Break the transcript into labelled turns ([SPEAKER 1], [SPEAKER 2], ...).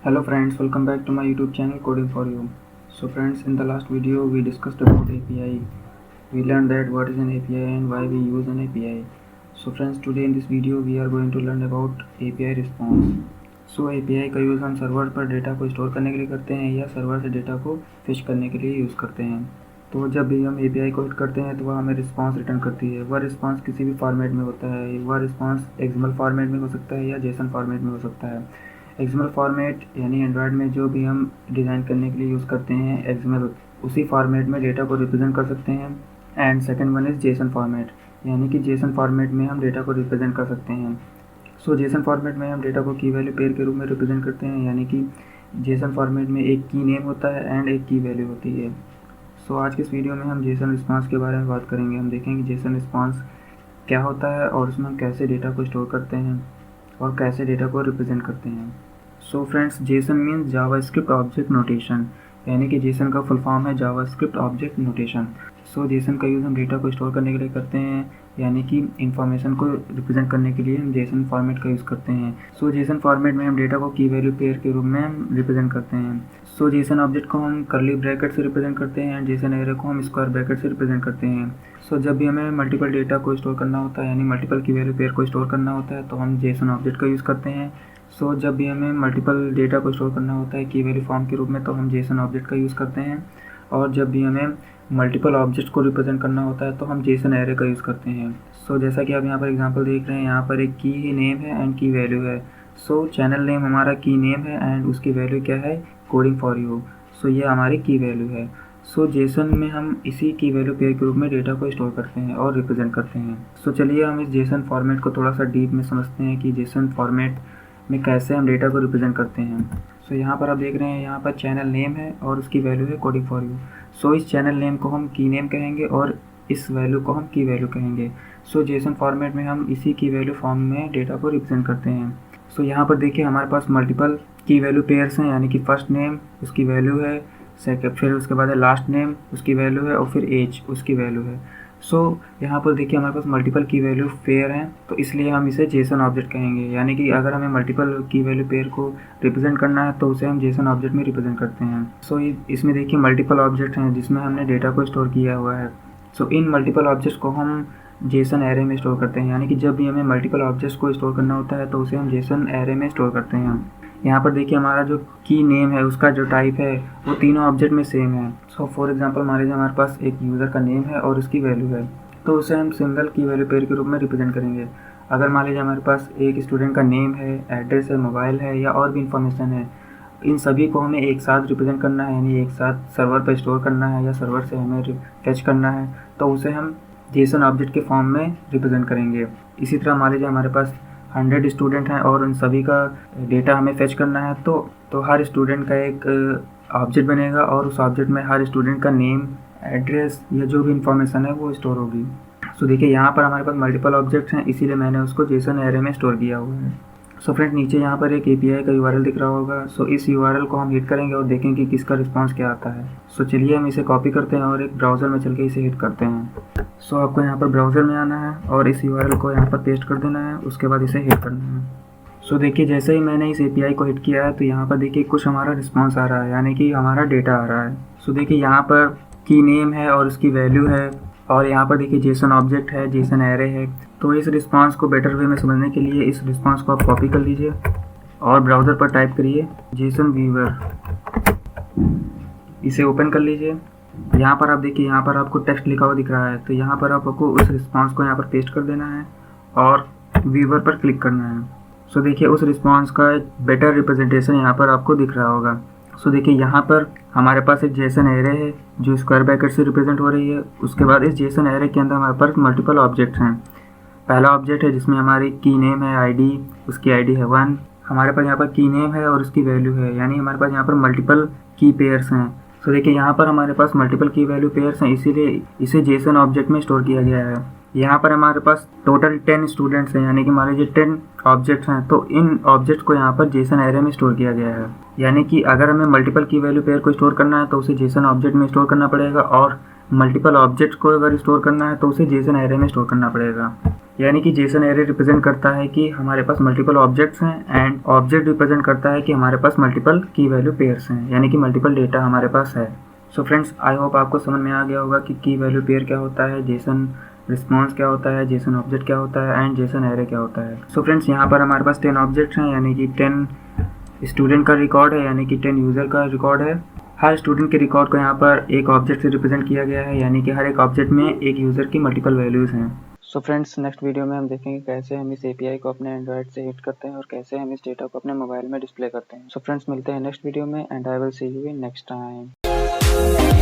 [SPEAKER 1] Hello friends, welcome back to my YouTube channel Coding for You. So friends, in the last video we discussed about API. We learned that what is an API and why we use an API. So friends, today in this video we are going to learn about API response. So API का use हम server पर data को store करने के लिए करते हैं या सर्वर से डेटा को फिश करने के लिए यूज़ करते हैं। तो जब भी हम API को हिट करते हैं तो वह हमें रिस्पांस रिटर्न करती है। वह रिस्पांस किसी भी फॉर्मेट में होता है। वह रिस्पांस XML फॉर्मेट में हो सकता है या JSON फॉर्मेट में हो सकता है। XML फॉर्मेट यानी एंड्रॉयड में जो भी हम डिज़ाइन करने के लिए यूज़ करते हैं XML, उसी फॉर्मेट में डेटा को रिप्रेजेंट कर सकते हैं। And second one is JSON format, यानी कि JSON फॉर्मेट में हम डेटा को रिप्रेजेंट कर सकते हैं। सो JSON फॉर्मेट में हम डेटा को की वैल्यू पेयर के रूप में रिप्रेजेंट करते हैं, यानी कि JSON फॉर्मेट में एक की नेम होता है एंड एक की वैल्यू होती है। सो आज के इस वीडियो में हम JSON रिस्पांस के बारे में बात करेंगे। हम देखेंगे JSON रिस्पांस क्या होता है और उसमें हम कैसे डेटा को स्टोर करते हैं और कैसे डेटा को रिप्रेजेंट करते हैं। So friends, JSON means JavaScript object notation, यानी कि JSON का फुल फॉर्म है जावास्क्रिप्ट ऑब्जेक्ट नोटेशन। सो JSON का यूज़ हम डेटा को स्टोर करने के लिए करते हैं, यानी कि इंफॉर्मेशन को रिप्रेजेंट करने के लिए हम JSON फॉर्मेट का यूज़ करते हैं। सो JSON फॉर्मेट में हम डेटा को की वैल्यू पेयर के रूप में हम रिप्रेजेंट करते हैं। सो JSON ऑब्जेक्ट को हम कर्ली ब्रैकेट से रिप्रेजेंट करते हैं एंड JSON एरे को हम स्क्वायर ब्रैकेट से रिप्रेजेंट करते हैं। सो जब भी हमें मल्टीपल डेटा को स्टोर करना होता है, यानी मल्टीपल की वैल्यू पेयर को स्टोर करना होता है, तो हम JSON ऑब्जेक्ट का यूज़ करते हैं। सो जब भी हमें मल्टीपल डेटा को स्टोर करना होता है की वैल्यू फॉर्म के रूप में, तो हम JSON ऑब्जेक्ट का यूज़ करते हैं। और जब भी हमें मल्टीपल ऑब्जेक्ट को रिप्रेजेंट करना होता है तो हम JSON एरे का यूज़ करते हैं। सो जैसा कि आप यहाँ पर एग्जांपल देख रहे हैं, यहाँ पर एक की नेम है एंड की वैल्यू है। सो चैनल नेम हमारा की नेम है एंड उसकी वैल्यू क्या है, कोडिंग फॉर यू। सो ये हमारी की वैल्यू है। सो JSON में हम इसी की वैल्यू पेयर के रूप में डेटा को स्टोर करते हैं और रिप्रेजेंट करते हैं। सो चलिए हम इस JSON फॉर्मेट को थोड़ा सा डीप में समझते हैं कि JSON फॉर्मेट में कैसे हम डेटा को रिप्रेजेंट करते हैं। सो यहाँ पर आप देख रहे हैं, यहाँ पर चैनल नेम है और उसकी वैल्यू है कोडिंग फॉर यू। सो इस चैनल नेम को हम की नेम कहेंगे और इस वैल्यू को हम की वैल्यू कहेंगे। सो JSON फॉर्मेट में हम इसी की वैल्यू फॉर्म में डेटा को रिप्रेजेंट करते हैं। सो यहाँ पर देखिए हमारे पास मल्टीपल की वैल्यू पेयर्स हैं, यानी कि फर्स्ट नेम उसकी वैल्यू है, सेकंड फिर उसके बाद है लास्ट नेम उसकी वैल्यू है और फिर एज उसकी वैल्यू है। सो यहाँ पर देखिए हमारे पास मल्टीपल की वैल्यू पेयर हैं, तो इसलिए हम इसे JSON ऑब्जेक्ट कहेंगे। यानी कि अगर हमें मल्टीपल की वैल्यू पेयर को रिप्रेजेंट करना है तो उसे हम JSON ऑब्जेक्ट में रिप्रेजेंट करते हैं। सो इसमें देखिए मल्टीपल ऑब्जेक्ट हैं जिसमें हमने डेटा को स्टोर किया हुआ है। सो इन मल्टीपल ऑब्जेक्ट्स को हम JSON एरे में स्टोर करते हैं, यानी कि जब भी हमें मल्टीपल ऑब्जेक्ट्स को स्टोर करना होता है तो उसे हम JSOन एरे में स्टोर करते हैं। यहाँ पर देखिए हमारा जो की नेम है उसका जो टाइप है वो तीनों ऑब्जेक्ट में सेम है। सो फॉर एग्जांपल मान लीजिए हमारे पास एक यूज़र का नेम है और उसकी वैल्यू है, तो उसे हम सिंगल की वैल्यू पेयर के रूप में रिप्रेजेंट करेंगे। अगर मान लीजिए हमारे पास एक स्टूडेंट का नेम है, एड्रेस है, मोबाइल है या और भी इंफॉर्मेशन है, इन सभी को हमें एक साथ रिप्रेजेंट करना है, यानी एक साथ सर्वर पर स्टोर करना है या सर्वर से हमें फैच करना है, तो उसे हम JSON ऑब्जेक्ट के फॉर्म में रिप्रेजेंट करेंगे। इसी तरह मान लीजिए हमारे पास 100 स्टूडेंट हैं और उन सभी का डेटा हमें फेच करना है, तो हर स्टूडेंट का एक ऑब्जेक्ट बनेगा और उस ऑब्जेक्ट में हर स्टूडेंट का नेम, एड्रेस या जो भी इंफॉर्मेशन है वो स्टोर होगी। सो देखिए यहाँ पर हमारे पास मल्टीपल ऑब्जेक्ट्स हैं, इसीलिए मैंने उसको JSON एरे में स्टोर किया हुआ है। सो फ्रेंड, नीचे यहाँ पर एक API का URL दिख रहा होगा। सो इस URL को हम हिट करेंगे और देखेंगे कि किसका रिस्पांस क्या आता है। सो चलिए हम इसे कॉपी करते हैं और एक ब्राउज़र में चल के इसे हिट करते हैं। सो आपको यहाँ पर ब्राउज़र में आना है और इस URL को यहाँ पर पेस्ट कर देना है, उसके बाद इसे हिट करना है। सो देखिए जैसे ही मैंने इस API को हिट किया है तो यहाँ पर देखिए कुछ हमारा रिस्पांस आ रहा है, यानी कि हमारा डेटा आ रहा है। सो देखिए यहाँ पर की नेम है और उसकी वैल्यू है और यहाँ पर देखिए JSON ऑब्जेक्ट है, JSON एरे है। तो इस रिस्पांस को बेटर वे में समझने के लिए इस रिस्पांस को आप कॉपी कर लीजिए और ब्राउज़र पर टाइप करिए JSON व्यूअर, इसे ओपन कर लीजिए। यहाँ पर आप देखिए यहाँ पर आपको टेक्स्ट लिखा हुआ दिख रहा है, तो यहाँ पर आपको उस रिस्पांस को यहाँ पर पेस्ट कर देना है और व्यूअर पर क्लिक करना है। सो देखिए उस रिस्पांस का एक बेटर रिप्रेजेंटेशन यहाँ पर आपको दिख रहा होगा। सो देखिए यहाँ पर हमारे पास एक JSON एरे है जो स्क्वायर ब्रैकेट से रिप्रेजेंट हो रही है। उसके बाद इस JSON एरे के अंदर हमारे पास मल्टीपल ऑब्जेक्ट्स हैं। पहला ऑब्जेक्ट है जिसमें हमारी की नेम है, ID, उसकी ID है 1। हमारे पास यहाँ पर की नेम है और उसकी वैल्यू है, यानी हमारे पास यहाँ पर मल्टीपल की पेयर्स हैं। सो देखिए यहाँ पर हमारे पास मल्टीपल की वैल्यू पेयर्स हैं, इसीलिए इसे JSON ऑब्जेक्ट में स्टोर किया गया है। यहाँ पर हमारे पास टोटल 10 स्टूडेंट्स हैं, यानी कि मान लीजिए 10 ऑब्जेक्ट्स हैं, तो इन ऑब्जेक्ट्स को यहाँ पर JSON एरे में स्टोर किया गया है। यानी कि अगर हमें मल्टीपल की वैल्यू पेयर को स्टोर करना है तो उसे JSON ऑब्जेक्ट में स्टोर करना पड़ेगा और मल्टीपल ऑब्जेक्ट्स को अगर स्टोर करना है तो उसे JSON एरे में स्टोर करना पड़ेगा। यानी कि जेसन एरे रिप्रेजेंट करता है कि हमारे पास मल्टीपल ऑब्जेक्ट्स हैं एंड ऑब्जेक्ट रिप्रेजेंट करता है कि हमारे पास मल्टीपल की वैल्यू पेयर्स हैं, यानी कि मल्टीपल डेटा हमारे पास है। सो फ्रेंड्स, आई होप आपको समझ में आ गया होगा कि की वैल्यू पेयर क्या होता है, जेसन रिस्पॉन्स क्या होता है, जेसन ऑब्जेक्ट क्या होता है एंड जेसन एरे क्या होता है। सो फ्रेंड्स, यहाँ पर हमारे पास 10 ऑब्जेक्ट्स हैं, यानी कि 10 स्टूडेंट का रिकॉर्ड है, यानी कि 10 यूज़र का रिकॉर्ड है। हर स्टूडेंट के रिकॉर्ड को यहाँ पर एक ऑब्जेक्ट से रिप्रेजेंट किया गया है, यानी कि हर एक ऑब्जेक्ट में एक यूज़र की मल्टीपल वैल्यूज़ हैं। सो फ्रेंड्स, नेक्स्ट वीडियो में हम देखेंगे कैसे हम इस एपीआई को अपने एंड्रॉयड से हिट करते हैं और कैसे हम इस डेटा को अपने मोबाइल में डिस्प्ले करते हैं। सो फ्रेंड्स, मिलते हैं नेक्स्ट वीडियो में and I will see you in next time.